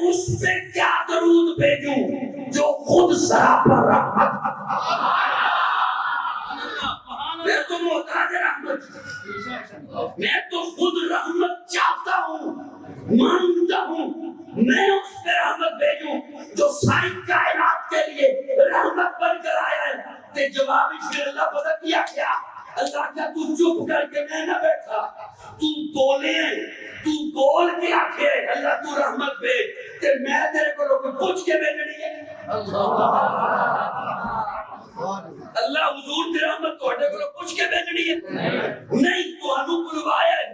اس پہ کیا درود بھیجوں جو خود سراپا رحمت. میں تو محتاج رحمت، میں تو خود رحمت چاہتا ہوں، مانگتا ہوں. میں اس پہ رحمت بھیجوں جو ساری کائنات کے لیے رحمت بن کر آیا ہے. تے جواب پھر اللہ پتہ کیا کیا؟ اللہ کیا تو چپ کر کے میں نہ بیٹھا، تو بولے، تو بول کے آکھے اللہ تو رحمت بھیج، تے میں تیرے کو لوگ پوچھ کے بھیجنی ہے. اللہ حضور دی رحمت تواڈے کو پوچھ کے بھیجنی ہے نہیں. تانوں بلوایا ہے،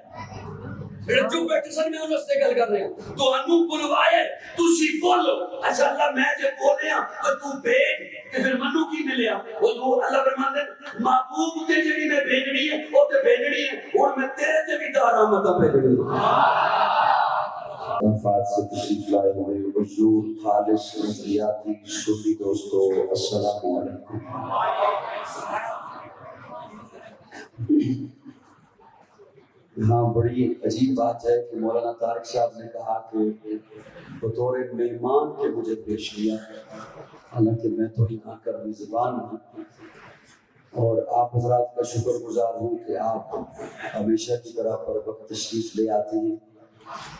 میرے چپ بیٹھے سن میں انہوں سے گل کر رہے ہیں، تانوں بلوایا ہے تسی بولو. اچھا اللہ میں جے بولے ہاں تو بھیج کہ پھر منو کی ملیا. وہ اللہ فرماتے ہیں محبوب تے جڑی میں بھیجنی ہے او تے بھیجنی ہے، اور میں تیرے تے بھی رحمت بھیجنی ہے. وفات سے تشریف لائے ہوئے حضور خالص نظریاتی سنی دوستو السلام علیکم. ہاں بڑی عجیب بات ہے کہ مولانا طارق صاحب نے کہا کہ بطور مہمان کے مجھے پیش کیا، حالانکہ میں تو یہاں کا میزبان ہوں اور آپ حضرات کا شکر گزار ہوں کہ آپ ہمیشہ کی طرح پر وقت تشریف لے آتے ہیں.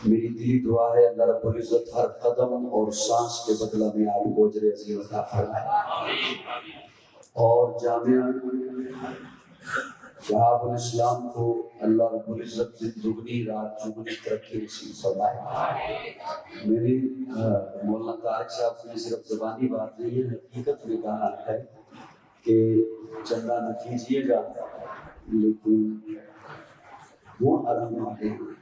میری دلی دعا ہے اللہ رب العزت ہر قدم اور سانس کے بدلہ میں آپ کو اجر عظیم عطا فرمائے اور جامعہ شہاب الاسلام کو اللہ رب العزت دگنی رات چگنی ترقی نصیب فرمائے. میری مولانا طارق صاحب نے صرف زبانی بات نہیں ہے، حقیقت میں کہا ہے کہ چندہ نہ کیجیے گا لیکن وہ آرام آتے ہیں.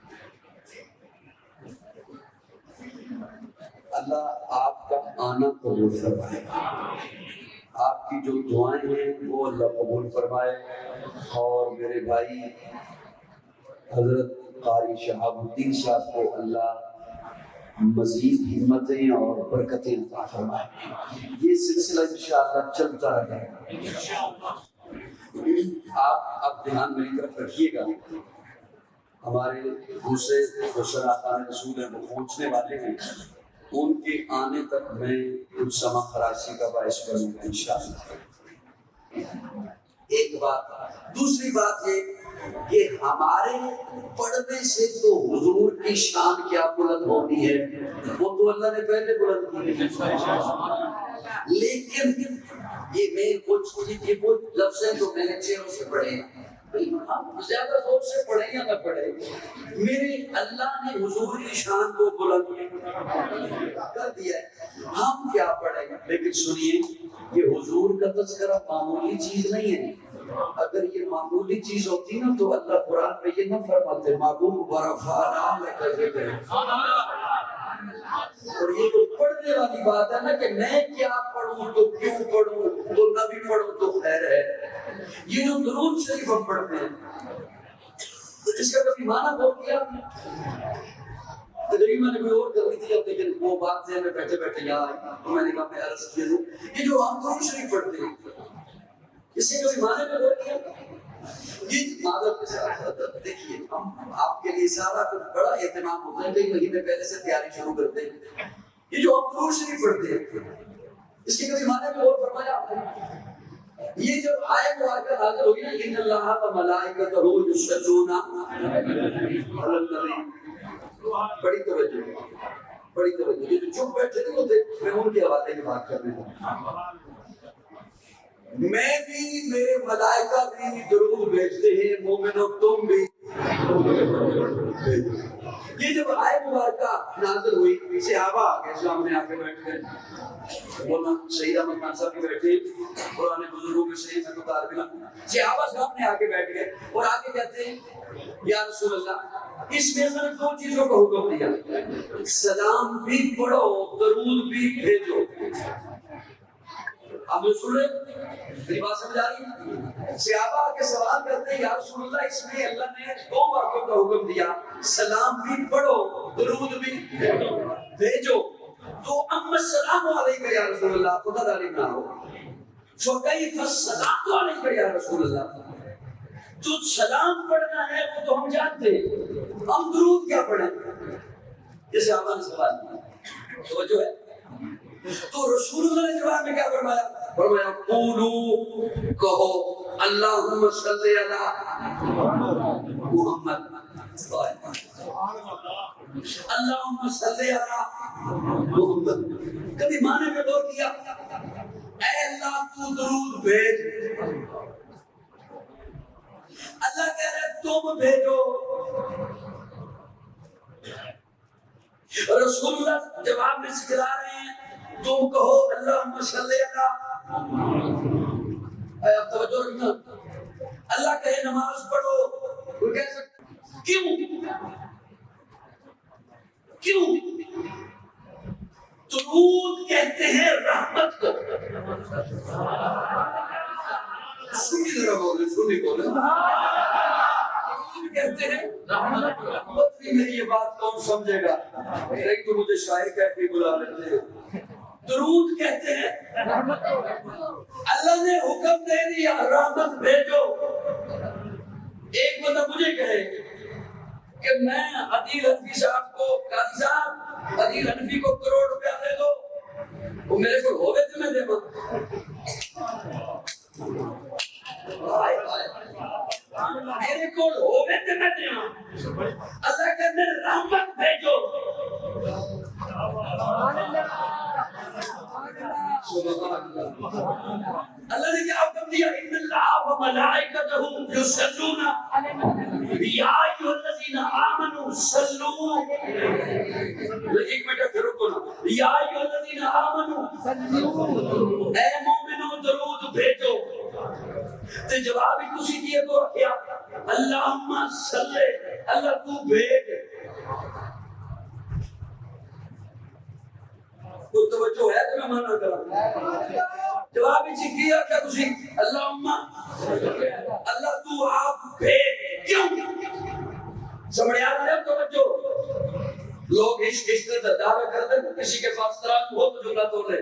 اللہ آپ کا آنا قبول فرمائے، آپ کی جو دعائیں ہیں وہ اللہ قبول فرمائے. اور میرے بھائی حضرت قاری شہاب الدین صاحب کو اللہ مزید ہمتیں اور برکتیں عطا فرمائے. یہ سلسلہ انشاءاللہ چلتا رہے. آپ اب دھیان میری طرف رکھیے گا، ہمارے دوسرے جو شراکان رسول ہیں وہ پہنچنے والے ہیں، ان کے آنے تک میں کچھ سما خراسی کا باعث بنوں گا انشاءاللہ. ایک بات. دوسری بات یہ کہ ہمارے پڑھنے سے تو حضور کی شان کیا بلند ہوتی ہے، وہ تو اللہ نے پہلے بلند کی ہے. لیکن یہ میں کچھ لفظ ہیں جو میں نے چہروں سے پڑھے ہیں، ہم زیادہ زور سے پڑھیں یا نہ پڑھیں، میرے اللہ نے حضور کی شان کو بلند کر دیا ہے. ہم کیا پڑھیں؟ لیکن سنیے، یہ حضور کا تذکرہ معمولی چیز نہیں ہے. اگر یہ معمولی چیز ہوتی نا تو اللہ قرآن میں یہ نہ فرماتے محبوب ورفعنا لک ذکرک. اور یہ تو پڑھنے والی بات ہے نا کہ میں کیا پڑھوں تو کیوں پڑھوں، تو نہ بھی پڑھوں تو خیر ہے. یہ جو درود شریف ہم پڑھتے ہیں اس کا کبھی معنی بول کیا تقریباً میں نے کوئی اور کر لی تھی، لیکن وہ بات ذہن میں بیٹھے بیٹھے یاد تو میں نے کہا میں عرض کیا دوں یہ جو ہم درود شریف پڑھتے ہیں اس سے کبھی معنی میں بول کیا. یہ معذرت کے ساتھ دیکھیے ہم آپ کے لیے سارا کچھ بڑا اہتمام ہوتا ہے، کئی مہینے پہلے سے تیاری شروع کرتے ہیں. یہ جو ہم درود شریف پڑھتے ہیں اس کے کبھی معنی میں اور فرمایا آپ نے؟ یہ جب آیت مبارکہ نازل ہوگی نا ان اللہ و ملائکتہ یصلون علی النبی، بڑی توجہ بڑی توجہ. یہ جو چپ بیٹھے تھے وہ میں ان کے حوالے کی بات کر رہا ہوں. میں بھی میرے ملائکہ بھی درود بھیجتے ہیں، مومنوں تم بھی. یہ جب آیت مبارکہ نازل ہوئی صحابہ آگے سامنے آ کے بیٹھ گئے. مولانا شہید احمد خان صاحب کے بیٹھے پرانے بزرگوں کے شہید میں تو طالب علم صحابہ سامنے آ کے بیٹھ گئے اور آگے کہتے ہیں یا رسول اللہ اس میں نے دو چیزوں کا حکم دیا، سلام بھی پڑھو درود بھی بھیجو. آپ سن رہے میری بات سمجھ آ رہی ہے؟ صحابہ کے سوال کرتے ہیں یا رسول اللہ اس میں اللہ نے دو باتوں کا حکم دیا، سلام بھی پڑھو درود بھی بھیجو. تو اما السلام علیکم یا رسول اللہ خدا داری نہ ہو فکیف الصلاۃ علیکم یا رسول اللہ. جو سلام پڑھنا ہے وہ تو ہم جانتے ہیں، ہم درود کیا پڑھیں؟ جیسے آپ نے سوال کیا توجہ ہے؟ تو رسول اللہ نے جواب میں کیا فرمایا؟ فرمایا قولو کہو اللہم صلی علی محمد، اللہم صلی علی محمد. کبھی معنی پہ غور کیا؟ اے اللہ تو درود بھیج. اللہ کہہ رہے تم بھیجو. رسول اللہ جواب میں سکھلا رہے ہیں تم کہو اللہم صلی علی. اے اب توجہ رکھنا. اللہ کہے نماز پڑھو، کوئی کہہ سکتا کیوں درود کہتے ہیں رحمت کو. سنی ذرا بولے، سنی بولے. کہتے ہیں رحمت کی. میری یہ بات کون سمجھے گا؟ ایک تو مجھے شاعر کہہ کے بلا لیتے ہیں. درود کہتے ہیں اللہ نے حکم دے دیا رحمت بھیجو. ایک بندہ مجھے کہے کہ میں عدیل حنفی صاحب کو، قاضی صاحب عدیل حنفی کو کروڑ روپیہ دے دو، وہ میرے کو ہوئے تھے میں دے دوں. میرے کو ہوئے تھے میں دے دوں. اللہ کہتے ہیں رحمت بھیجو. اللہ نے کیا حکم دیا؟ ان اللہ و ملائکتہ یصلون یا ایھا الذین آمنوا صلوا. ایک منٹ پھر رکو نا. یا ایھا الذین آمنوا اے مومنو درود بھیجو. تے جواب ہی تسی دیے تو کیا اللہم صلی، اللہ تو بھیج. کوئی توجہ ہے تو میں مانا کروں. جواب ہی کیا کیا تسی اللہم اللہ تو آپ بھیج. کیوں سمجھ آ رہا ہے؟ توجہ. لوگ عشق کا دعویٰ کرتے ہیں، کسی کے پاس ترازو ہو تو جملہ توڑ لے.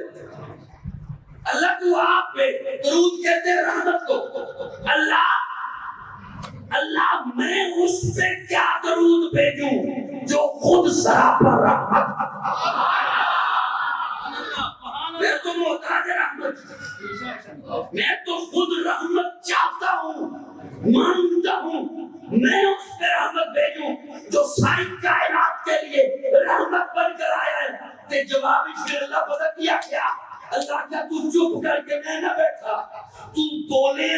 اللہ تو آپ پہ درود کہتے ہیں رحمت کو. اللہ میں اس پہ کیا درود بھیجوں جو خود سراپا رحمت. میں تو محتاج رحمت، میں تو خود رحمت چاہتا ہوں، مانگتا ہوں. میں اس پہ رحمت بھیجوں جو ساری کائنات کے لیے رحمت بن کر آیا ہے. تے جواب پھر اللہ پتہ کیا کیا؟ اللہ کیا تو چپ کر کے میں نہ بیٹھا، تو بولے،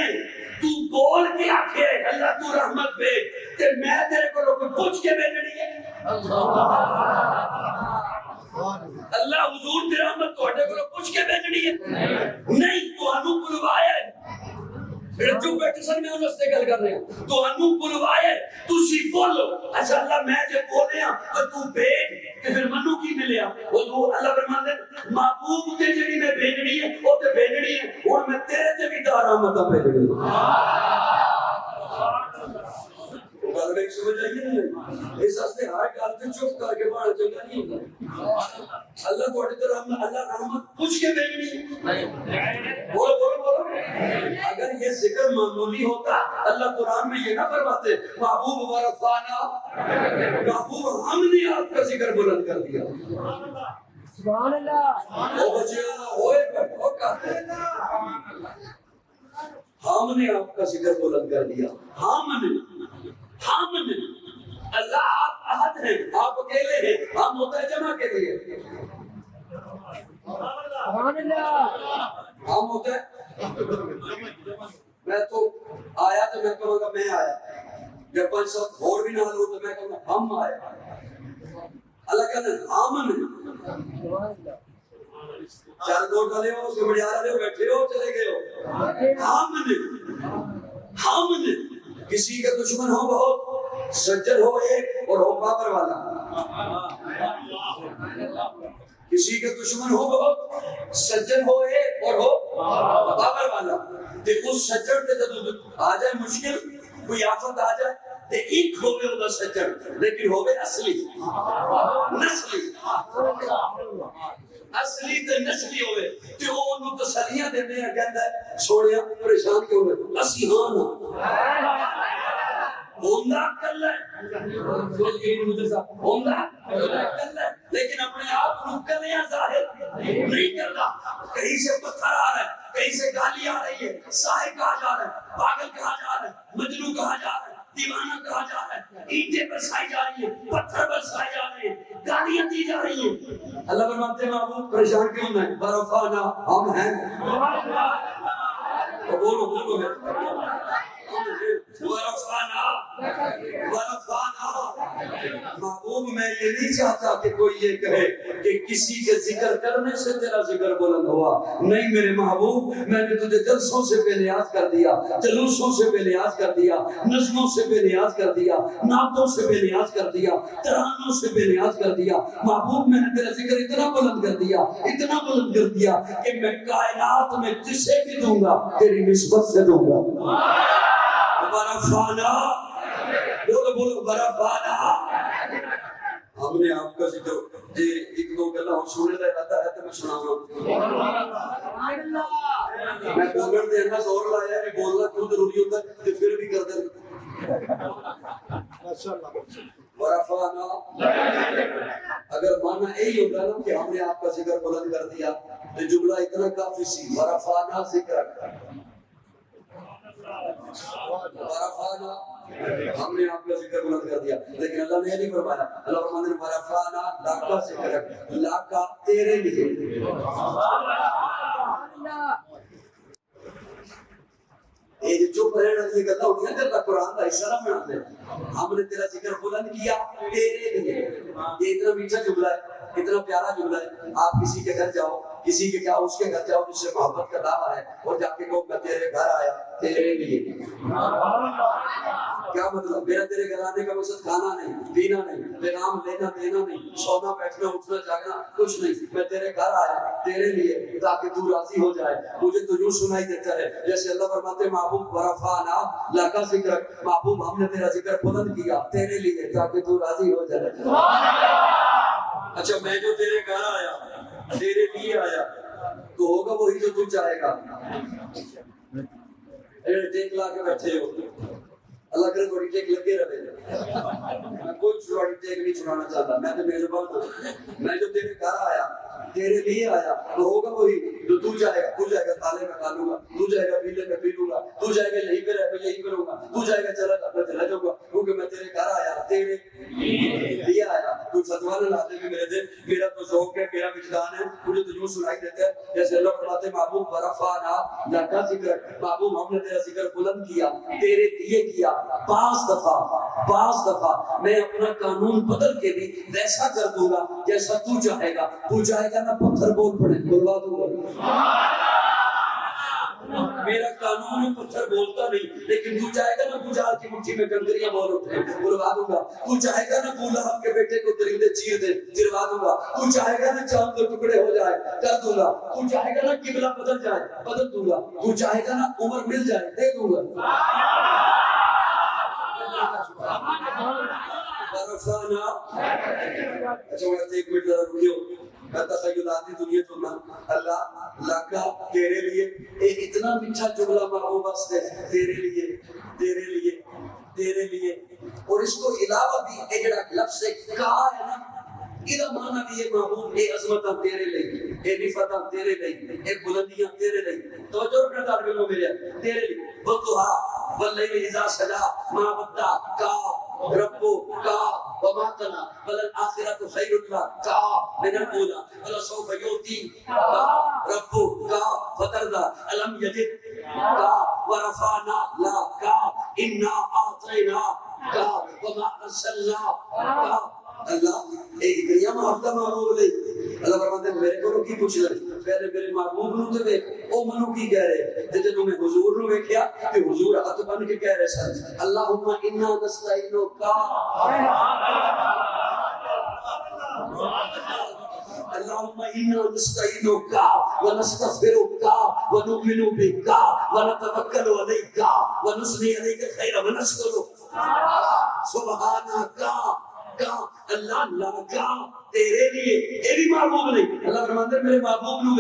تو بول کے آکھے اللہ تو رحمت بھیج. تے میں تیرے کو لوگ پوچھ کے بھیجنی ہے. اللہ حضور دی رحمت تواڈے کولوں پوچھ کے بھیجنی ہے؟ نہیں. تانوں بلوایا ہے. جو بیٹھے سن میں انہوں سے گل کر رہے ہیں. تانوں بلوایا ہے، تسی بولو. اچھا اللہ میں جے بولے ہاں تو تو بھیج. کہ پھر منو کی ملیا؟ وہ اللہ فرماندے محبوب تے جڑی میں بھیجنی ہے او تے بھیجنی ہے. ہن میں تیرے تے بھی رحمت بھیجنی ہے. گل نہیں سمجھ آئی نہیں؟ اس واسطے ہر گل تے چپ کر کے باہر چنگا نہیں ہوتا. اللہ تواڈے تے اللہ رحمت پوچھ کے بھیجنی ہے. بولو بولو بولو. اگر یہ ذکر معمولی ہوتا اللہ قرآن میں یہ نہ فرماتے محبوب ورفعنا، محبوب ہم نے آپ کا ذکر بلند کر دیا. سبحان اللہ. او بچیا ہوئے بیٹھو کہتے ہم نے آپ کا ذکر بلند کر دیا. ہم نے اللہ آپ احد ہیں، آپ اکیلے ہیں، ہم ہوتا ہے جمع کے لیے. ہم ہوتا ہے میں تو آیا تو میں کہوں گا میں آیا. جب 5 سب اور بھی نہ ہو تو میں کہوں گا ہم آئے. اللہ کہتے ہیں ہم نے. چار گوٹ والے ہو، اس کے بڑی آ رہے ہو، بیٹھے ہو، چلے گئے ہو. ہم نے کسی کا دشمن ہو بہت، سجن ہو ایک اور ہو بابر والا. کسی کا دشمن ہو بہت، سجن ہو ایک اور ہو بابر والا. تے اس سجن تے جب آ جائے مشکل، کوئی آفت آ جائے تے ایک ہوے ہوگا سجن، لیکن ہوے اصلی نسلی. اصلی تے نسلی ہوئے تے او انہوں تسلیاں دیندے ہیں. کہندا ہے سونیا پریشان کیوں ہوئے؟ اسی ہاں نا ہوندا کلا ہے، ہوندا کلا ہے. لیکن اپنے آپ کو کلیاں ظاہر نہیں کرتا. کہیں سے پتھر آ رہا ہے, کہیں سے گالی آ رہی ہے, ساحر کہا جا رہا ہے, پاگل کہا جا رہا ہے, مجنوں کہا جا رہا ہے, دیوانہ کہا جا رہا ہے, اینٹیں برسائی جا رہی ہیں, پتھر برسائے جا رہے ہیں, گالیاں دی جا رہی ہیں. اللہ فرماتے ہیں محبوب پریشان کیوں میں, برفانا ہم ہیں. بولو بولو محبوب میں یہ نہیں چاہتا کہ کوئی یہ کہے کہ کسی کے ذکر کرنے سے تیرا ذکر بلند ہوا. نہیں میرے محبوب, میں نے تجھے جلسوں سے بے نیاز کر دیا, جلوسوں سے بے نیاز کر دیا, نظموں سے بے نیاز کر دیا, نعتوں سے بے نیاز کر دیا, ترانوں سے بے نیاز کر دیا. محبوب میں نے تیرا ذکر اتنا بلند کر دیا, اتنا بلند کر دیا کہ میں کائنات میں جسے بھی دوں گا تیری نسبت سے دوں گا. برفانا بولو بولو برفانا. ہم نے آپ کا ذکر جی ایک دو گلا ہم سننے کا ارادہ ہے تو میں سناؤں گا. میں بولن دے اتنا زور لایا کہ بولنا کیوں ضروری ہوتا ہے کہ پھر بھی کر دیں. برفانا اگر مانا یہی ہوتا نا کہ ہم نے آپ کا ذکر بلند کر دیا تو جملہ اتنا کافی سی. برفانا ذکر, برفانا ہم نے آپ کا ذکر بلند کر دیا. لیکن اللہ نے یہ نہیں فرمایا. اللہ فرماتے ہیں برفانا لاکا ذکر, لاکا تیرے لیے. یہ جو پڑھنے والی گلا ہوتی ہے نا قرآن کا حصہ نہ بنا دے. ہم نے تیرا ذکر بلند کیا تیرے لیے. یہ اتنا میٹھا جملہ ہے, اتنا پیارا جملہ ہے. آپ کسی کے گھر جاؤ, کسی کے کیا اس کے گھر جاؤ جس سے محبت کا دعویٰ ہے, اور جا کے کہو میں تیرے گھر آیا تیرے لیے. کیا مطلب؟ میرا تیرے گھر آنے کا مقصد کھانا نہیں, پینا نہیں, پیغام لینا دینا نہیں, سونا بیٹھنا اٹھنا جاگنا کچھ نہیں. میں تیرے گھر آیا تیرے لیے تاکہ تو راضی ہو جائے. مجھے تو یوں سنائی دیتا ہے جیسے اللہ فرماتے ہیں محبوب برفانا لاکا ذکر, محبوب ہم نے تیرا ذکر بلند کیا تیرے لیے تاکہ تو راضی ہو جائے. اچھا میں جو تیرے گھر آیا تیرے لیے آیا تو ہوگا وہی جو تو چاہے گا. ٹیک لا کے بیٹھے ہو, اللہ کرے تھوڑی ٹیک لگے رہے. میں کوئی تھوڑی ٹیک نہیں چھڑانا چاہتا, میں تو میزبان ہوں. میں جو تیرے گھر آیا تیرے لیے آیا تو ہوگا وہی جو تو چاہے گا. تو جائے گا تالے میں کھا لوں گا, تو جائے گا پیلے میں پی لوں گا, تو جائے گا یہیں پہ رہ میں یہیں کروں گا, تو جائے گا چلا جا میں چلا جاؤں گا, کیونکہ میں تیرے گھر آیا تیرے لیے آیا. کوئی فتویٰ نہ لاتے کہ میرے دل, میرا تو ذوق ہے, میرا وجدان ہے, مجھے تو یوں سنائی دیتا ہے جیسے اللہ فرماتے ہیں محبوب برفانا لاکا ذکر, محبوب ہم نے تیرا ذکر بلند کیا تیرے لیے کیا 5 دفعہ. 5 دفعہ میں اپنا قانون بدل کے بھی ویسا کر دوں گا جیسا تو چاہے گا. تو چاہے گا نا پتھر بول پڑے بلوا دوں گا. میرا قانون پتھر بولتا نہیں, لیکن تو چاہے گا نا بجال کی مٹھی میں کنکریاں بول اٹھے بلوا دوں گا. تو چاہے گا نا ابو لہب کے بیٹے کو درندے چیر دے چروا دوں گا. تو چاہے گا نا چاند کے ٹکڑے ہو جائے کر دوں گا. تو چاہے گا نا قبلہ بدل جائے بدل دوں گا. تو چاہے گا نا عمر مل جائے دے دوں گا. برفانا اچھا میں ایک منٹ ذرا رکیو. میں تخیلاتی دنیا چلنا. اللہ لاکا تیرے لیے, ایک اتنا میٹھا جملہ محبوب ہے تیرے لیے تیرے لیے تیرے لیے. اور اس کو علاوہ بھی ایک لفظ کہا ہے نا, یہ معنی بھی ہے محبوب اے عظمتاں تیرے لیے, اے رفعتاں تیرے لیے, اے بلندیاں تیرے لیے. توجہ رکھنا طالب علموں میرے تیرے لیے. والضحیٰ واللیل اذا سجیٰ ما ودعک ربک وما قلى وللآخرة خير لك من الأولى ولسوف يعطيك ربك فترضى ألم يجدك ورفعنا لك إنا أعطيناك وما أرسلناك. اللہ ایک دنیا محبتہ محبوب لئی. اللہ فرماتے ہیں میرے کو کی پوچھ لے پہلے میرے محبوب نو تے او منو کی کہہ رہے تے جدوں میں حضور نو ویکھیا تے حضور ہاتھ بن کے کہہ رہے سن اللہم انا نستعینک اللهم إنا نستعينك ونستغفرك ونؤمن بك ونتوكل عليك ونثني عليك الخير ونشكرك سبحانك اللہ لاگا تیرے لیے، یہ بھی محبوب نہیں۔ اللہ فرماتے ہیں میرے محبوب نو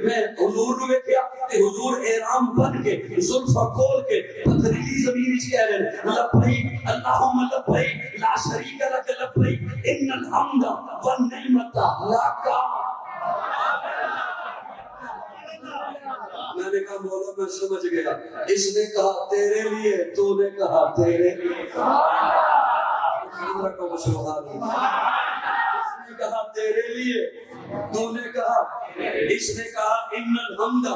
میں حضور نو ویکھیا تے حضور احرام بن کے زلفاں کھول کے پتھریلی زمین وچ کہہ رہے ہیں لبیک اللہم لبیک لا شریک لک لبیک ان الحمد والنعمت لک۔ میں نے کہا مولا میں سمجھ گیا، اس نے کہا تیرے لیے، تو نے کہا تیرے لیے۔ سبحان اللہ۔ اس نے کہا تیرے لیے، تو نے کہا، اس نے کہا ان الحمد،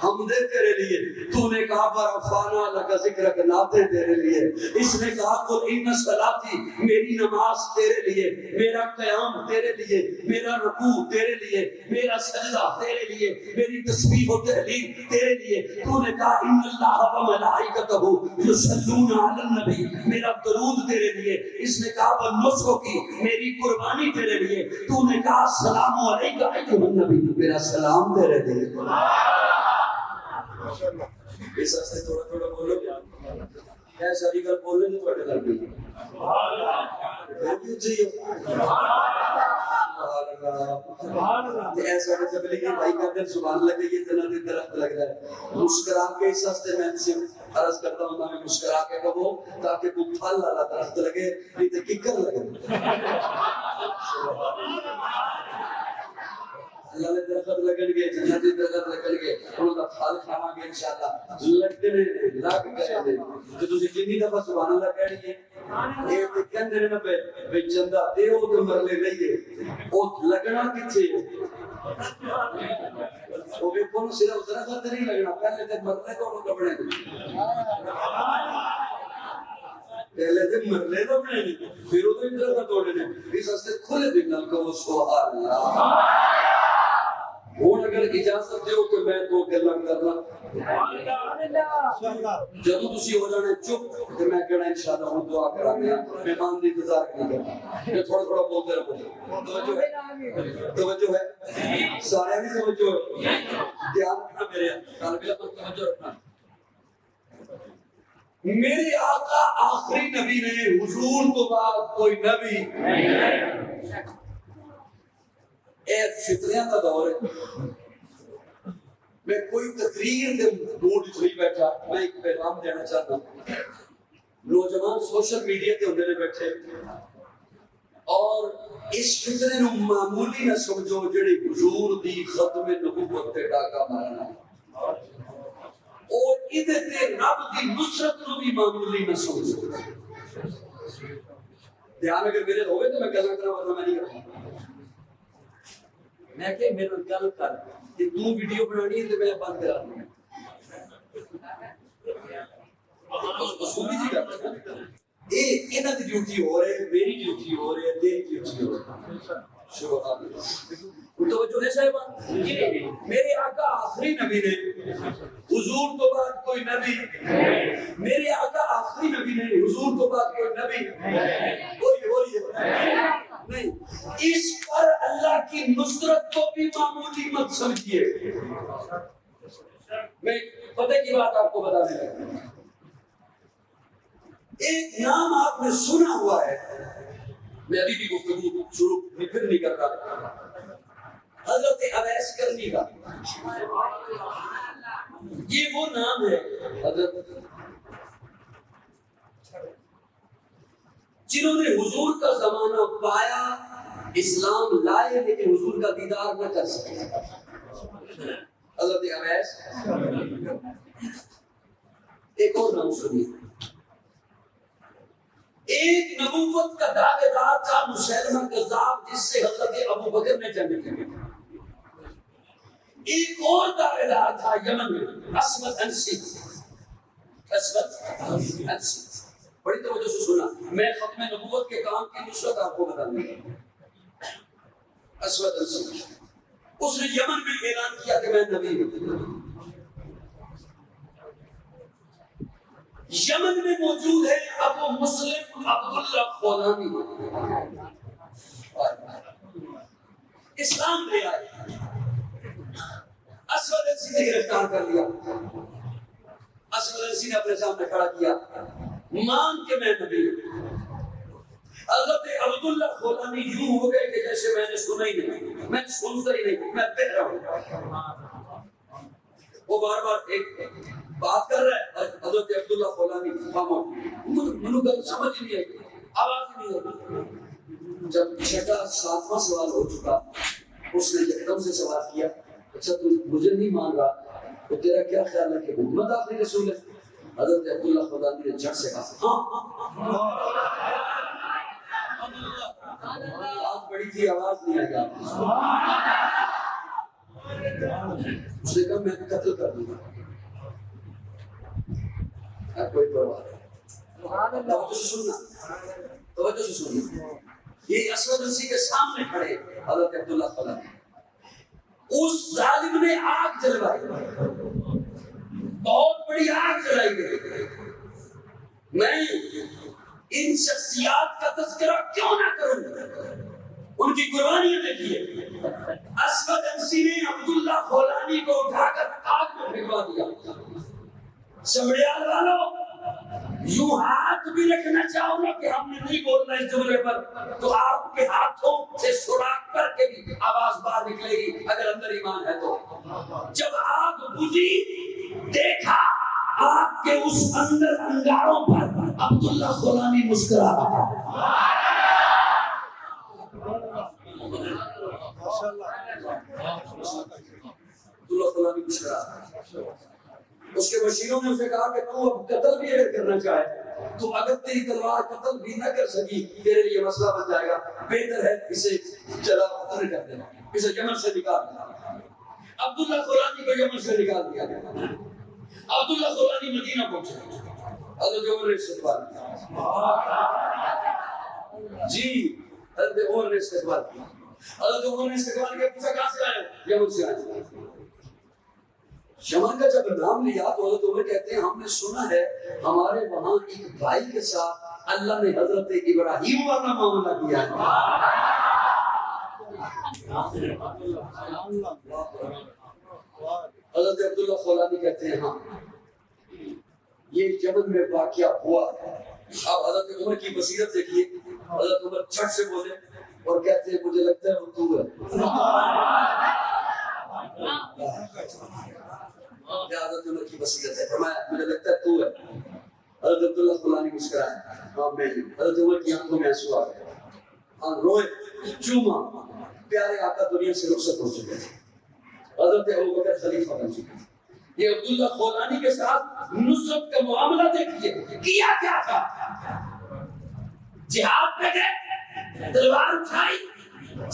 حمد تیرے لیے، تو نے کہا ورفعنا لک ذکرک، نعتیں تیرے لیے۔ اس نے کہا قل ان صلاتی، میری نماز تیرے لیے، میرا قیام تیرے لیے، میرا رکوع تیرے لیے، میرا سجدہ تیرے لیے، میری تسبیح و تحلیل تیرے لیے۔ تو نے کہا ان اللہ و ملائکتہ یصلون علی النبی، میرا درود تیرے لیے۔ اس نے کہا ونسک کی، میری قربانی تیرے لیے۔ تو نے کہا السلام علیکہ ایھا النبی، میرا سلام تیرے لیے۔ اس سے تھوڑا تھوڑا بولو گیا کیا ساری گل بولنے نہیں تھوڑے لگ گئی ایسا تبلیغی بھائی کہتے ہیں سبحان اللہ کہ یہ دن درخت لگ رہا ہے، مسکرا کے اس ہستے میں سے عرض کرتا ہوں میں مسکرا کے کہو تاکہ کوئی پھل والا درخت لگے نہیں تو ککر لگے۔ اللہ نے درخت لگن گے، جنتی درخت لگن گے، انہوں کا پھل کھاواں گے انشاءاللہ۔ لگنے لگ گئے نے جو تسی جنی دفعہ سبحان اللہ کہنی ہے اے تے کہندے نے پے چندا دیو تے مرلے لئیے، او لگنا کتھے او بھی کون صرف درخت نہیں لگنا، پہلے تے مرلے تو کپڑے پہلے تے مرلے تو بنے پھر او درخت توڑنے نے۔ اس واسطے کھلے دل نال کہو سبحان اللہ۔ ہوں اگر اجازت دیو کہ میں دو گلاں کرنا، جدوں تسی ہو جانے چپ تے میں کہنا انشاءاللہ ہوں دعا کرانے مہمان دی انتظار نہیں کرنا، میں تھوڑا تھوڑا بولتے رہو۔ توجہ ہے، توجہ ہے، سارے بھی توجہ ہے، دھیان رکھنا میرے طالب علم توجہ رکھنا۔ میرے آقا آخری نبی نے، حضور تو بعد کوئی نبی اے فتنیاں کا دور ہے۔ میں کوئی تقریر دے موڈ وچ نہیں بیٹھا، میں ایک پیغام دینا چاہتا ہوں۔ نوجوان سوشل میڈیا تے ہوندے نے بیٹھے اور اس فتنے نو معمولی نہ سمجھو جڑی حضور دی ختم نبوت تے ڈاکا مارنا اور ادھے تے رب دی نصرت نو بھی معمولی نہ سمجھو۔ دھیان اگر میرے ہوئے تو میں کہنا کرا ورنہ میں نہیں کرتا۔ میں کہ میرے گل کر کہ تو ویڈیو بنانی ہے تو میں بند کرا دوں۔ اصولی جی کرتا ہے یہ انہاں دی ڈیوٹی ہو رہی ہے، میری ڈیوٹی ہو رہی ہے، تیری ڈیوٹی ہو رہی ہے۔ سبحان اللہ۔ توجہ ہے صاحبان، میرے آقا آخری نبی نے، حضور تو بعد کوئی نبی، میرے آقا آخری نبی نے، حضور تو بعد کوئی نبی بولیے نہیں۔ اس پر اللہ کی نصرت کو بھی معمولی مت سمجھیے۔ میں پتہ کی بات آپ کو بتانے لگا، ایک نام آپ نے سنا ہوا ہے، میں ابھی بھی گفتگو شروع پھر نہیں کر رہا، حضرت اویس کرنی کا۔ یہ وہ نام ہے حضرت جنہوں نے حضور کا زمانہ پایا، اسلام لائے لیکن حضور کا دیدار نہ کر سکے۔ حضرت اویس۔ ایک اور نام سنیے، ایک نبوت کا دعوے دار تھا مسیلمہ کذاب، جس سے حضرت ابو بکر نے جنگ کی۔ ایک اور دعوے دار تھا یمن میں، اسود انسی۔ اسود انسی، بڑی توجہ سے سنا، میں ختم نبوت کے کام کی نصرت آپ کو بتانے لگا۔ اسود انسی، اس نے یمن میں اعلان کیا کہ میں نبی ہوں۔ یمن میں موجود ہے ابو مسلم عبداللہ خولانی، اسلام لے آئے۔ اسود انسی نے گرفتار کر لیا، اسود انسی نے اپنے سامنے کھڑا کیا، مان کے میں نبی ہوں۔ حضرت عبداللہ خولانی یوں ہو گئے کہ جیسے میں نے سنا ہی نہیں، میں سنتا ہی نہیں، میں بہہ رہا ہوں۔ وہ بار بار ایک بات کر رہا ہے، حضرت عبداللہ خولانی منو گل سمجھ ہی نہیں آئی، آواز ہی نہیں آئی۔ جب چھٹا ساتواں سوال ہو چکا، اس نے یکدم سے سوال کیا، اچھا تو مجھے نہیں مان رہا تو تیرا کیا خیال ہے کہ محمد آخری رسول ہے؟ حضرت عبداللہ خولانی نے جھٹ سے کہا آواز بڑی تھی، آواز نہیں آئی آپ۔ اس نے کہا میں قتل کر دوں گا، کوئی پرواہ نہیں۔ توجہ سے سننا، توجہ سے سننا، یہ اسود رسی کے سامنے کھڑے حضرت عبداللہ خولانی، اس ظالم نے آگ جلوائی، بہت بڑی آگ جلائی گئی۔ میں ان شخصیات کا تذکرہ کیوں نہ کروں، ان کی قربانیاں دیکھیے۔ اسود انسی نے عبداللہ خولانی کو اٹھا کر آگ میں پھینکوا دیا۔ سمڑیال والوں، یوں ہاتھ بھی رکھنا چاہو نا کہ ہم نے نہیں بولنا اس جملے پر، تو آپ کے ہاتھوں سے سراغ کر کے بھی آواز باہر نکلے گی اگر اندر ایمان ہے تو۔ جب آگ بجھی، دیکھا آگ کے اس اندر انگاروں پر عبداللہ خولانی مسکرا رہا ہے۔ عبداللہ خولانی مسکرا رہا ہے۔ اس کے وزیروں نے اسے کہا کہ تو اب قتل بھی اگر کرنا چاہے تو اگر تیری تلوار قتل بھی نہ کر سکی تیرے لیے مسئلہ بن جائے گا، بہتر ہے اسے جلا وطن کر دینا، اسے یمن سے نکال دینا۔ عبداللہ خولانی کو یمن سے نکال دیا گیا۔ عبداللہ خولانی مدینہ پہنچے، حضرت عمر نے استقبال کیا۔ جی حضرت عمر نے استقبال کیا، حضرت عمر نے استقبال کیا، پوچھا کہاں سے آئے ہو؟ یمن سے آئے۔ یمن کا جب نام لیا تو حضرت عمر کہتے ہیں ہم نے سنا ہے ہمارے وہاں ایک بھائی کے ساتھ اللہ نے حضرت ابراہیم والا معاملہ کیا ہے۔ حضرت عبداللہ خولانی کہتے ہیں ہاں یہ یمن میں واقعہ ہوا ہے۔ اب حضرت عمر کی بصیرت دیکھیے، حضرت عمر چھٹ سے بولے اور کہتے ہیں مجھے لگتا ہے وہ تو ہے۔ حضرت عمر کی بصیرت ہے، فرمایا مجھے لگتا ہے تو ہے۔ حضرت عبداللہ خولانی مسکرائے، ہاں میں ہوں۔ حضرت عمر کی آنکھوں میں آنسو آ گئے، ہاں روئے، چوما، پیارے آقا دنیا سے رخصت ہو چکے تھے، حضرت ابوبکر خلیفہ بن چکے تھے۔ یہ عبداللہ خولانی کے ساتھ نصرت کا معاملہ دیکھیے، کیا کیا تھا؟ جہاد پہ گئے، تلوار اٹھائی،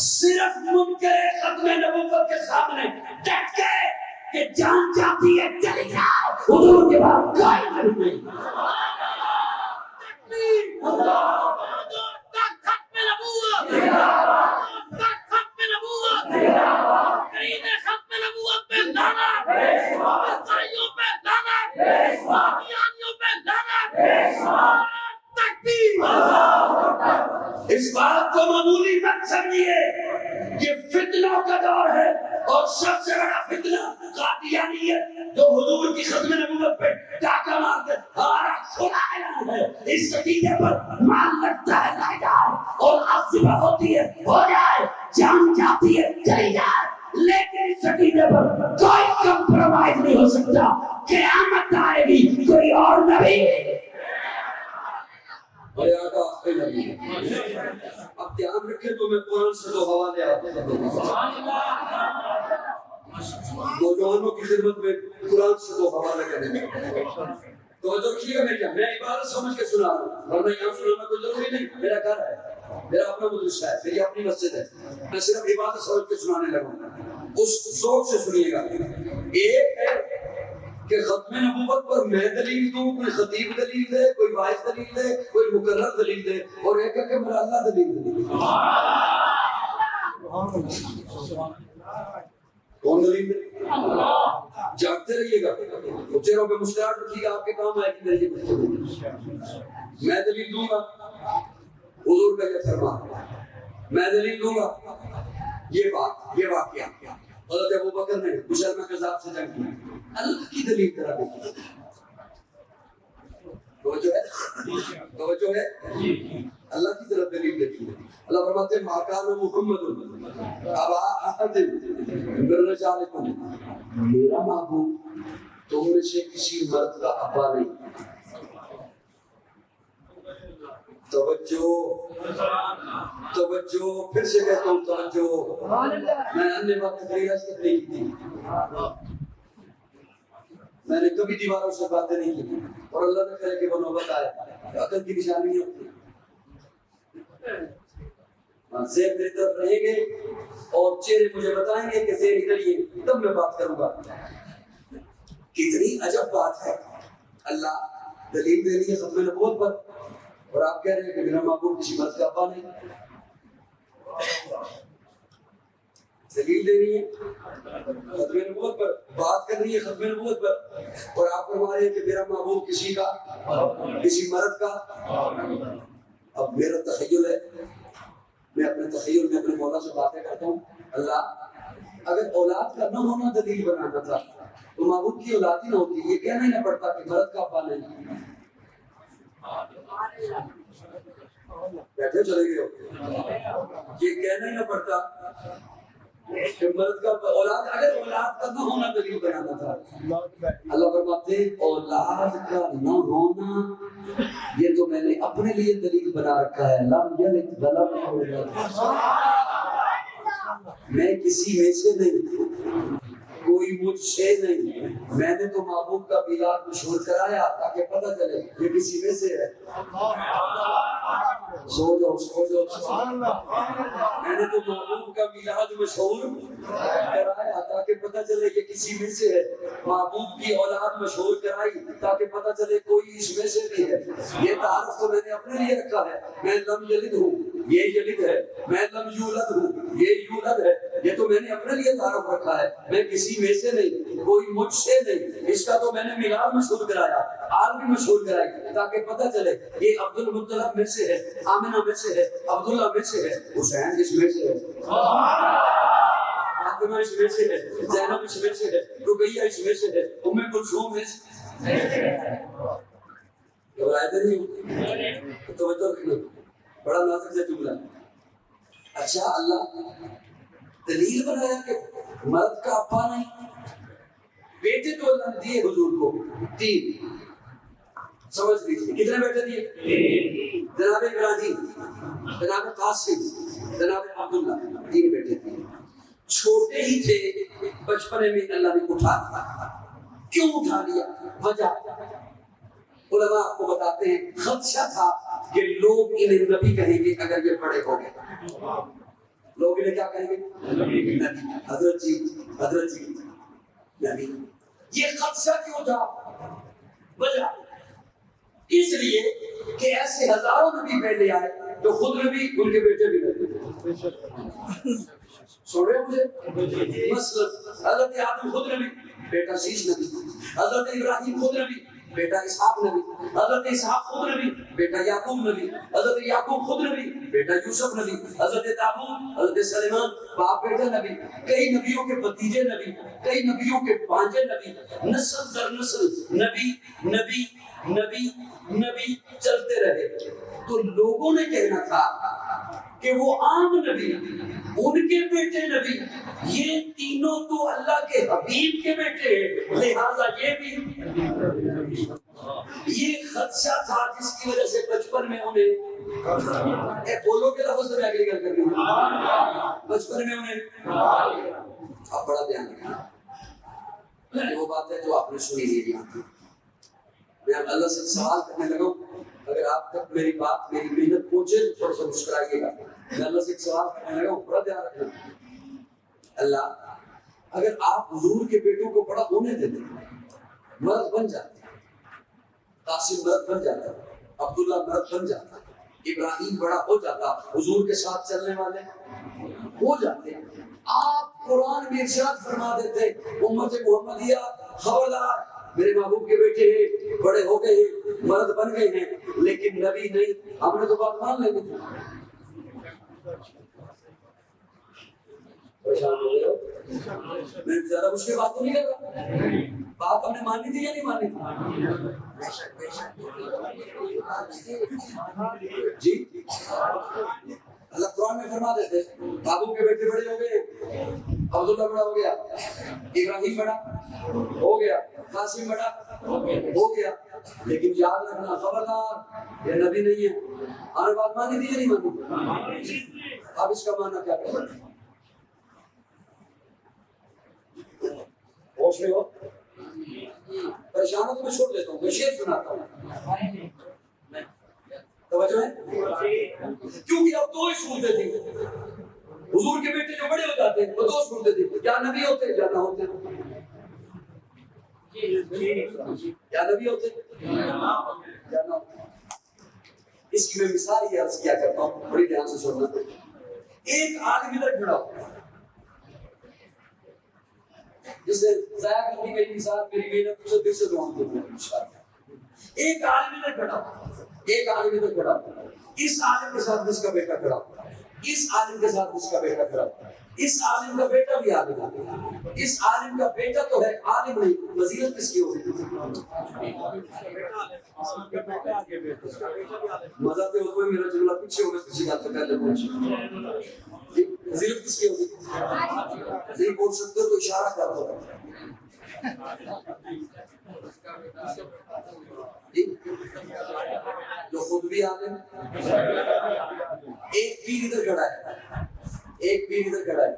صرف منکر ختم نبوت کے سامنے ڈٹ گئے کہ جان جاتی ہے چلی جاؤ، حضور کے بعد کوئی نہیں۔ ختم نبوت، ختم نبوت، ختم نبوت پہ دانا، عیسائیوں پہ دانا، قادیانیوں پہ دانا، تکبیر۔ اس بات کو معمولی مت سمجھیے، یہ فتنوں کا دور ہے، اور سب سے بڑا فتنہ قادیانیت جو حضور کی ختم نبوت پہ ڈاکہ مارتے، ہمارا کھلا اعلان ہے اس عقیدے پر مان لگتا ہے لے جائے، اور عصبہ ہوتی ہے ہو جائے، جان جاتی ہے چلی جائے، لیکن اس عقیدے پر کوئی کمپرومائز نہیں ہو سکتا۔ قیامت آئے گی کوئی اور نبی اور آقا آخری نبی ہے۔ اب دھیان رکھیں تو میں قرآن سے دو حوالے آتے ہیں، نوجوانوں کی خدمت میں قرآن سے دو حوالے کریں گے۔ توجہ رکھیے گا میری جان، میں عبادت سمجھ کے سنا رہا ہوں، ورنہ یہاں سنانا کوئی ضروری نہیں، میرا گھر ہے، میرا اپنا مدرسہ ہے، میری اپنی مسجد ہے، میں صرف عبادت سمجھ کے سنانے لگا، اس ذوق سے سنیے گا۔ ایک ہے کہ ختم نبوت پر میں دلیل دوں، کوئی خطیب دلیل دے، کوئی واعظ دلیل دے، کوئی مقرر دلیل دے، اور ایک ہے کہ میرا اللہ دلیل دے۔ کون دلیل دے؟ جاگتے رہیے گا، چہروں پہ مسکراہٹ رکھیے گا، آپ کے کام آئے گی میری یہ۔ میں دلیل دوں گا، حضور کا یہ فرمان، میں دلیل دوں گا، یہ بات، یہ واقعہ حضرت ابوبکر نے مسلمہ کذاب سے جنگ کی، اللہ کی دلیل کرا دیکھی۔ توجہ ہے؟ اللہ کی طرف دلیل دیکھیے. اللہ فرماتے ہیں ما کان محمد ابا احد من رجالکم، میرا محبوب تم میں سے کسی مرد کا ابا نہیں. توجہ توجہ، پھر سے کہتا ہوں توجہ. میں اپنے وقت تقریر نہیں کی تھی، میں نے کبھی دیواروں سے باتیں نہیں کی، اور اللہ نے کرے کہ وہ نوبت آئے. عقل کی نشانی ہوتی ہے. ذہن میری طرف رہیں گے اور چہرے مجھے بتائیں گے کہ ذہن ادھر ہی ہے، تب میں بات کروں گا. کتنی عجب بات ہے. اللہ دلیل دے رہی ہے ختم نبوت پر، اور آپ کہہ رہے ہیں کہ میرا محبوب کسی مرد کا ابا نہیں. دلیل دے رہی ہے ختم نبوت پر، بات کر رہی ہے ختم نبوت پر، اور آپ فرما رہے ہیں کہ میرا محبوب کسی کا، کسی مرد کا. اب میرا تخیل ہے، میں اپنے تخیل میں اپنے مولا سے باتیں کرتا ہوں. اللہ اگر اولاد کا نہ ہونا دلیل بنانا تھا تو محبوب کی اولاد ہی نہ ہوتی. یہ کہنا ہی نہ پڑتا کہ مرد کا ابا نہیں. بیٹھے چلے گئے ہو، یہ کہنا ہی نہ پڑتا کہ مرد کا اولاد، اگر اولاد کا نہ ہونا دلیل بنانا تھا. اللہ فرماتے ہیں اولاد کا نہ ہونا یہ تو میں نے اپنے لیے دلیل بنا رکھا ہے. لم یلد ولم یولد، میں کسی میں سے نہیں، کوئی مجھ سے نہیں. میں نے تو محبوب کا میلاد مشہور کرایا تاکہ پتہ چلے یہ کسی میں سے ہے. سو جاؤ. میں نے تو محبوب کا میلاد مشہور کرایا تاکہ پتہ چلے کہ کسی میں سے ہے. محبوب کی اولاد مشہور کرائی تاکہ پتہ چلے کوئی اس میں سے بھی ہے. یہ تعارف تو میں نے اپنے لیے رکھا ہے. میں لم یلد ہوں، یہ یلد ہے. میں لم یولد ہوں، یہ یولد ہے. یہ تو میں نے اپنے لیے تعارف رکھا ہے. میں کسی میں سے نہیں، کوئی مجھ سے نہیں. اس کا تو میں نے میلاد مشہور کرایا، آل بھی مشہور کرائی تاکہ پتہ چلے یہ عبد المطلب میں سے ہے، آمنہ میں سے ہے، عبداللہ میں سے ہے، حسین اس میں سے ہے، فاطمہ اس میں سے ہے، زینب اس میں سے ہے، رقیہ اس میں سے ہے، ام کلثوم اس میں سے ہے. گھبرائے نہیں، توجہ رکھنا، بڑا نازک سے جملہ. اچھا اللہ دلیل بنایا کہ مرد کا ابا نہیں. بیٹے تو اللہ نے دیے حضور کو 3، سمجھ لیجیے کتنے بیٹے دیے؟ جناب ابراہیم، جناب قاسم، جناب عبداللہ، 3 بیٹے تھے. چھوٹے ہی تھے، بچپنے میں اللہ نے اٹھا دیا. کیوں اٹھا لیا؟ وجہ علماء آپ کو بتاتے ہیں خدشہ تھا کہ لوگ انہیں نبی کہیں گے اگر یہ بڑے ہو گئے. لوگ انہیں کیا کہیں گے؟ نبی. حضرت جی نبی. یہ خدشہ کیوں تھا؟ وجہ اس لیے کہ ایسے ہزاروں نبی پہلے آئے جو خود نبی، ان کے بیٹے بھی نبی. سن رہے مجھے؟ مثلا حضرت آدم خود نبی، بیٹا شیش نبی. حضرت ابراہیم خود نبی، بیٹا اسحاق نبی. حضرت اسحاق خود نبی، بیٹا یعقوب نبی. حضرت یعقوب خود نبی، بیٹا یوسف نبی. حضرت داؤد، حضرت سلیمان باپ بیٹا نبی. کئی نبیوں کے بھتیجے نبی، کئی نبیوں کے بھانجے نبی. نسل در نسل نبی نبی نبی نبی چلتے رہے. تو لوگوں نے کہنا تھا کہ وہ عام نبی، ان کے بیٹے نبی، یہ تینوں تو اللہ کے حبیب کے بیٹے ہیں، لہذا یہ بھی. یہ خدشہ تھا جس کی وجہ سے بچپن میں انہیں بولو کے لفظ میں اگلی گل کرنی ہے. بچپن میں انہیں اب بڑا دھیان رکھنا، وہ بات ہے جو آپ نے سنی لی. میں اللہ سے سوال کرنے لگا ہوں، اگر آپ تک میری بات، میری محنت پہنچے تو تھوڑا سا مسکرائیے گا. میں اللہ سے سوال کرنے لگا ہوں، بڑا دھیان رکھنا. اللہ اگر آپ حضور کے بیٹوں کو بڑا ہونے دیتے، مرد بن جاتے، قاسم مرد بن جاتا، عبداللہ مرد بن جاتا، ابراہیم بڑا ہو جاتا، حضور کے ساتھ چلنے والے ہو جاتے، آپ قرآن میں ارشاد فرما دیتے امت محمدیہ خبردار، میرے محبوب کے بیٹے ہیں، بڑے ہو گئے ہیں، مرد بن گئے ہیں، لیکن نبی نہیں. ہم نے تو بات مان لیں گے. پریشان ہو گئے ہو؟ میں زیادہ مشکل بات تو نہیں کر رہا. بات ہم نے مانی تھی یا نہیں مانی تھی؟ جی اللہ قرآن میں فرما دیتے محبوب کے بیٹے بڑے ہو گئے، عبداللہ بڑا ہو گیا، ابراہیم بڑا ہو گیا، قاسم بڑا ہو گیا، لیکن یاد رکھنا خبردار یہ نبی نہیں ہے۔ آنے بات مانی تھی یا نہیں مانی تھی؟ اب اس کا معنی کیا کرنا؟ ہوش میں ہو؟ پریشان ہو تو میں چھوڑ دیتا ہوں، میں شعر سناتا ہوں، توجہ ہے؟ کیونکہ اب دو ہی صورتیں تھیں، حضور کے بیٹے جو بڑے ہو جاتے ہیں وہ دو صورتیں تھیں، کیا نبی ہوتے یا نہ ہوتے؟ کیا نبی ہوتے یا نہ ہوتے؟ اس کی میں مثال یہ عرض کیا کرتا ہوں، بڑی دھیان سے سننا۔ ایک آدمی ادھر کھڑا ہو، جس نے ضائع کر دی میری مثال، میری محنت اسے پھر سے دعا دوں گا انشاءاللہ۔ ایک عالم ادھر کھڑا ہو، ایک عالم ادھر کھڑا ہو، اس عالم کے ساتھ جس کا بیٹا کھڑا ہو، اس عالم کے ساتھ جس کا بیٹا کھڑا ہو، اس عالم کا بیٹا بھی عالم ہے، اس عالم کا بیٹا تو ہے عالم نہیں، فضیلت کس کی ہوگی؟ مزہ تو ہوتا ہے، میرا جملہ پیچھے ہوگا کسی بات سے پہلے پہنچے، فضیلت کس کی ہوگی؟ نہیں بول سکتے تو اشارہ کر دو۔ جو خود بھی عالم، ایک پیر ادھر کھڑا ہے، ایک پیر ادھر کھڑا ہے،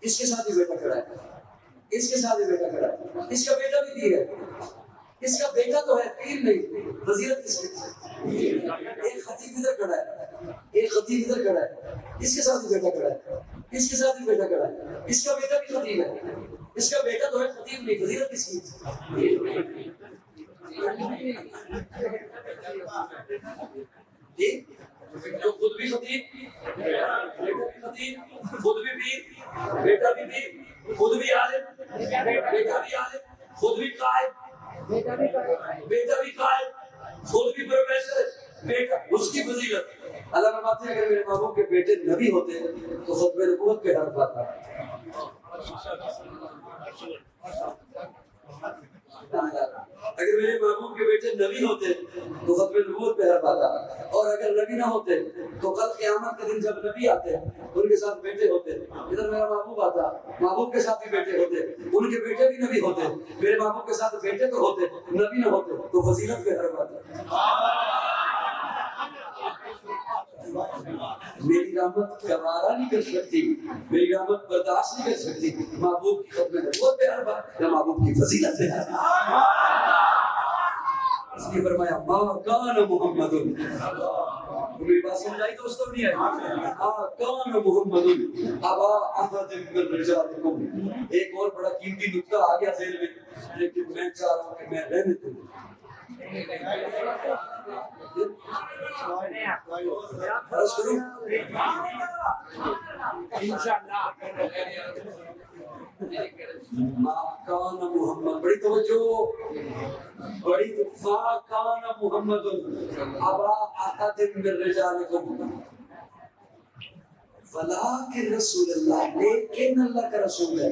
اس کے ساتھ ہی بیٹا کھڑا ہے، اس کے ساتھ ہی بیٹا کھڑا ہے، اس کا بیٹا بھی پیر ہے، اس کا بیٹا تو ہے پیر نہیں، فضیلت کس کی؟ ایک خطیب ادھر کھڑا ہے، ایک خطیب ادھر کھڑا ہے، اس کے ساتھ ہی بیٹا کھڑا ہے، اس کے ساتھ ہی بیٹا کھڑا ہے، اس کا بیٹا بھی خطیب ہے، اس کا بیٹا تو ہے خطیب نہیں، فضیلت کس کی؟ جی جو خود بھی خطیب، بیٹا بھی خطیب، خود بھی پیر، بیٹا بھی پیر، خود بھی عالم، بیٹا بھی عالم، خود بھی قائد، بیٹا بھی قائد، خود بھی پروفیسر، بیٹا اس کی فضیلت۔ اللہ فرماتے ہیں اگر میرے محبوب کے بیٹے نبی ہوتے تو ختم نبوت پہ حرف آتا۔ اگر میرے محبوب کے بیٹے نبی ہوتے تو ختم نبوت پہ حرف آتا، اور اگر نبی نہ ہوتے تو کل قیامت کے دن جب نبی آتے ان کے ساتھ بیٹے ہوتے، ادھر میرا محبوب آتا، محبوب کے ساتھ بھی بیٹے ہوتے، ان کے بیٹے بھی نبی ہوتے، میرے محبوب کے ساتھ بیٹے تو ہوتے، نبی نہ ہوتے تو فضیلت پہ حرف آتا۔ میری رحمت گوارا نہیں کر سکتی، میری رحمت برداشت نہیں کر سکتی محبوب کی ختم نبوت پہ حرف یا محبوب کی فضیلت پہ حرف۔ اس نے فرمایا ما کان محمد، میری بات سمجھ آئی دوستو نہیں آئی؟ ما کان محمد ابا احد من رجالکم۔ ایک اور بڑا قیمتی نکتہ آ گیا ذہن میں، لیکن میں چاہ رہا ہوں کہ میں رہنے دوں۔ عرض کروں ما کان محمد، بڑی توجہ، بڑی ما کان محمد ابا احد من رجالکم ولکن رسول اللہ، لیکن اللہ کا رسول ہے،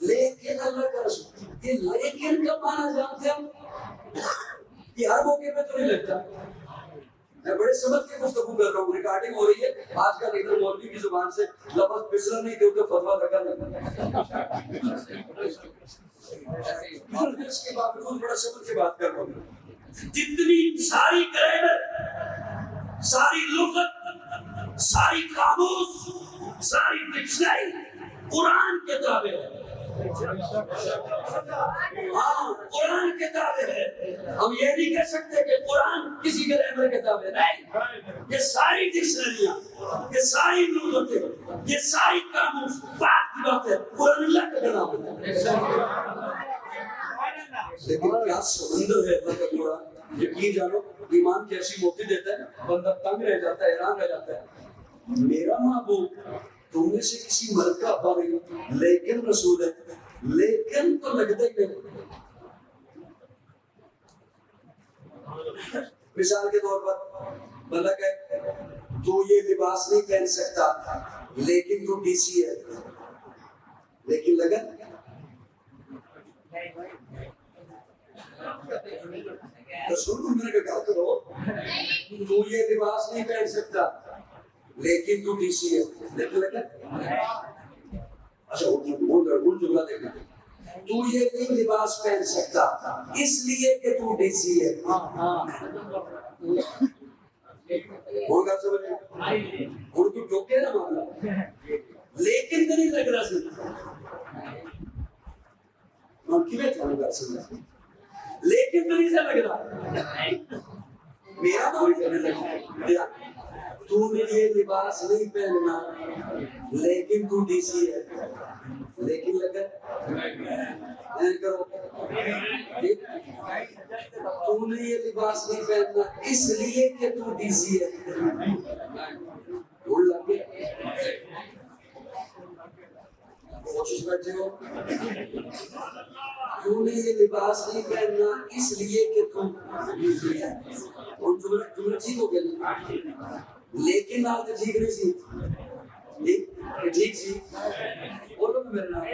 لیکن اللہ کا رسول۔ یہ لیکن کا معنی جانتے ہم؟ یہ ہر موقع پہ تو نہیں لگتا، میں بڑے سمجھ کے گفتگو کر رہا ہوں، ریکارڈنگ ہو رہی ہے، آج کل ادھر مولوی کی زبان سے لفظ پسرا نہیں دے تو فتویٰ لگا نہیں، اور اس کے باوجود بڑا سمجھ کے بات کر رہا ہوں۔ جتنی ساری گرامر، ساری لغت، ساری قاموس، ساری ڈکشنری قرآن کتابیں ہیں۔ ہاں قرآن کتابیں ہیں، ہم یہ نہیں کہہ سکتے کہ قرآن کسی گرامر کتابیں نہیں، یہ ساری ڈکشنریاں، یہ ساری لغتیں، یہ ساری قاموس بات کی بات ہے، قرآن اللہ کا کلام ہے۔ لیکن کیا سمندر ہے اللہ کا قرآن، یقین جانو ایمان کی ایسی موتی دیتا ہے بندہ تنگ رہ جاتا ہے، حیران رہ جاتا ہے۔ میرا محبوب تم میں سے کسی مرد کا ابا نہیں لیکن رسول ہے، لیکن تو لگتا ہی نہیں۔ مثال کے طور پر بندہ کہے تو یہ لباس نہیں پہن سکتا لیکن تو ڈی سی ہے، لیکن لگن رسول نے کہا کرو تو یہ لباس نہیں پہن سکتا لیکن تو ڈی سی ہے. دیکھ لگا اچھا وہ جملہ دیکھنا تو یہ نہیں لباس پہن سکتا اس لیے کہ تو ڈی سی ہے. کون کا سمجھ اور تو ٹوکے نا معاملہ لیکن تو نہیں لگ رہا سمجھ اور کیوں تھا گا سمجھ لیکن تو نہیں سے لگ رہا میرا معاملہ کرنے لگا تو نے یہ لباس نہیں پہننا لیکن تو ڈی سی ہے لیکن لگا کرو تو نے یہ لباس نہیں پہننا اس لیے کہ تو ڈی سی ہے. بول لگے کوشش کرتے ہو تو نے یہ لباس نہیں پہننا اس لیے کہ تو ڈی سی ہے. اور جملہ ٹھیک ہو گیا لیکن آپ تو ٹھیک نہیں سی ٹھیک سی بولو میرے نام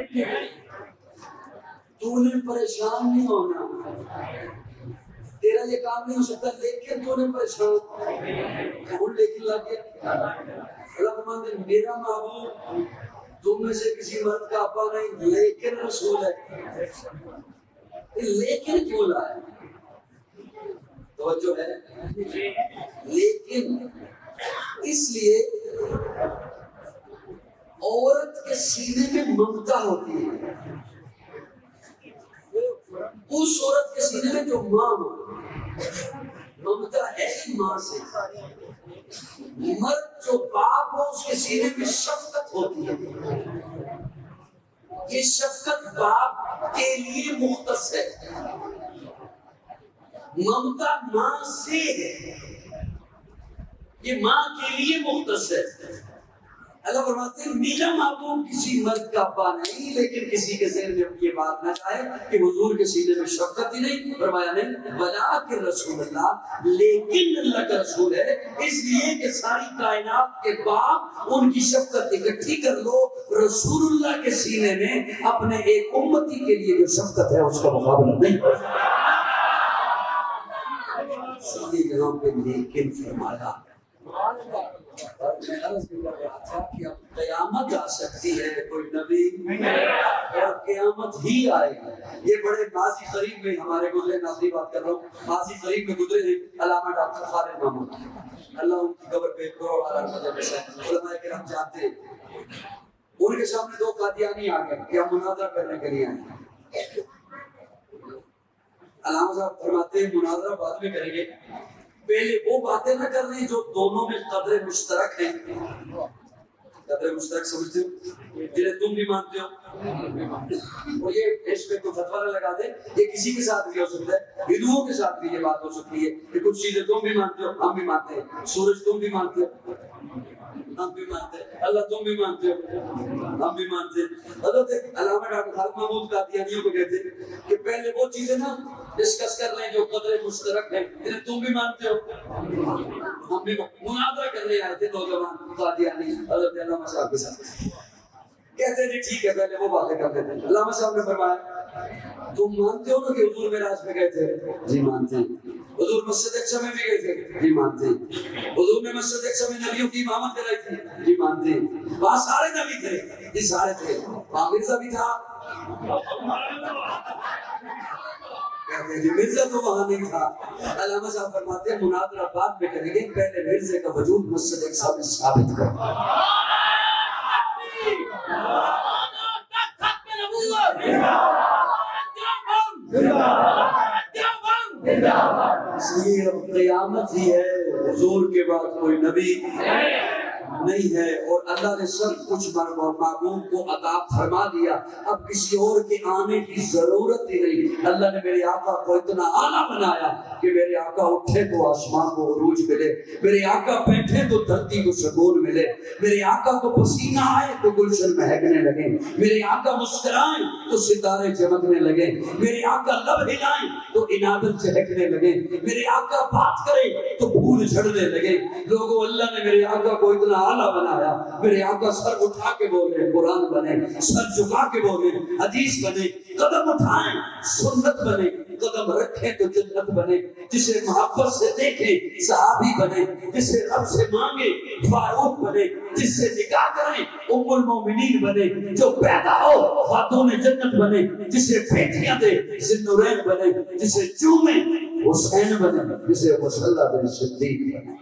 تو نے پریشان نہیں ہونا تیرا یہ کام نہیں ہو سکتا لیکن تو نے پریشان اور لیکن لگ گیا اللہ فرماتے ہیں میرا محبوب تم میں سے کسی مرد کا ابا نہیں لیکن رسول ہے. لیکن کیوں لائے توجہ ہے لیکن اس لیے عورت کے سینے میں ممتا ہوتی ہے. اس عورت کے سینے میں جو ماں ہو ممتا ہے ماں سے. مرد جو باپ ہو اس کے سینے میں شفقت ہوتی ہے. یہ شفقت باپ کے لیے مختص ہے ممتا ماں سے ہے یہ ماں کے لیے مختص ہے. اللہ فرماتے ہیں میرا محبوب کسی مرد کا ابا نہیں لیکن کسی کے ذہن میں یہ بات نہ آئے کہ حضور کے سینے میں شفقت ہی نہیں. فرمایا نہیں ولکن رسول اللہ لیکن اللہ کا رسول ہے اس لیے کہ ساری کائنات کے باپ ان کی شفقت اکٹھی کر لو رسول اللہ کے سینے میں اپنے ایک امتی کے لیے جو شفقت ہے اس کا مقابلہ نہیں. سیدھی جگہوں پہ لیکن فرمایا اور میں عرض بھی کر رہا تھا کہ اب قیامت آ سکتی ہے کوئی نبی اور قیامت ہی آئے گی. یہ بڑے ماضی قریب میں ہمارے گزرے ناظری بات کر رہا ہوں ماضی قریب میں گزرے ہیں علامہ ڈاکٹر خالد محمود اللہ ان کی قبر پہ کروڑ علماء کرام جانتے ہیں. ان کے سامنے دو قادیانی آ گئے کہ ہم مناظرہ کرنے کے لیے آئے. علامہ صاحب فرماتے ہیں مناظرہ بعد میں کریں گے پہلے وہ باتیں نہ کر رہے جو دونوں میں قدر مشترک ہیں. قدر مشترک سمجھتے ہو جنہیں تم بھی مانتے ہو اور یہ اس پہ کوئی فتویٰ نہ لگا دے یہ کسی کے ساتھ بھی ہو سکتا ہے ہندوؤں کے ساتھ بھی یہ بات ہو سکتی ہے کہ کچھ چیزیں تم بھی مانتے ہو ہم بھی مانتے ہیں. سورج تم بھی مانتے ہو ہم بھی مانتے ہیں اللہ تم بھی مانتے ہو ہم بھی مانتے ہیں. حضرت علامہ ڈاکٹر خالد محمود قادیانیوں کو کہتے ہیں کہ پہلے وہ چیزیں نا ڈسکس کر لیں جو قدر مشترک ہے جنہیں تم بھی مانتے ہو ہم بھی مناظرہ کرنے آئے تھے نوجوان قادیانی حضرت علامہ صاحب کے ساتھ کہتے ہیں جی ٹھیک ہے پہلے وہ باتیں کر لیتے ہیں. علامہ صاحب نے فرمایا تم مانتے ہو نا کہ حضور معراج میں گئے تھے جی مانتے ہیں. حضور مسجد اقصی میں بھی گئے تھے جی مانتے ہیں. حضور نے مسجد اقصی میں نبیوں کی امامت کرائی تھی جی مانتے ہیں. وہاں سارے نبی تھے جی سارے تھے. وہاں مرزا بھی تھا کہتے ہیں جی مرزا تو وہاں نہیں تھا. علامہ صاحب فرماتے ہیں مناظرہ بعد میں کریں گے پہلے مرزے کا وجود مسجد اقصی میں ثابت کرو. اس لیے اب قیامت ہی ہے حضور کے بعد کوئی نبی نہیں ہے اور اللہ نے سب کچھ محبوب کو عطا فرما دیا. اب کسی اور کے آنے کی ضرورت ہی نہیں. اللہ نے میرے آقا کو اتنا اعلیٰ بنایا کہ میرے آقا اٹھے تو آسمان کو عروج ملے میرے آقا بیٹھے تو دھرتی کو سکون ملے میرے آقا کو پسینہ آئے تو گلشن مہکنے لگے میرے آقا مسکرائیں تو ستارے چمکنے لگے میرے آقا لب ہلائیں تو انادل چہکنے لگے میرے آقا بات کرے تو پھول جھڑنے لگے. لوگوں اللہ نے میرے آقا کو اتنا اعلیٰ بنایا. میرے آقا سر اٹھا کے بولے قرآن بنے, سر جھکا کے بولے حدیث بنے, قدم اٹھائیں سنت بنے, قدم رکھیں تو جنت بنے. جسے محبت سے دیکھیں صحابی بنے, جسے رب سے مانگے فاروق بنے, جس سے نکاح کریں ام المومنین بنے, جو پیدا ہو خاتون جنت بنے, جسے بیٹیاں دے ذوالنورین بنے, جسے چومے حسین بنے, جسے مصلی بن صدیق بنے.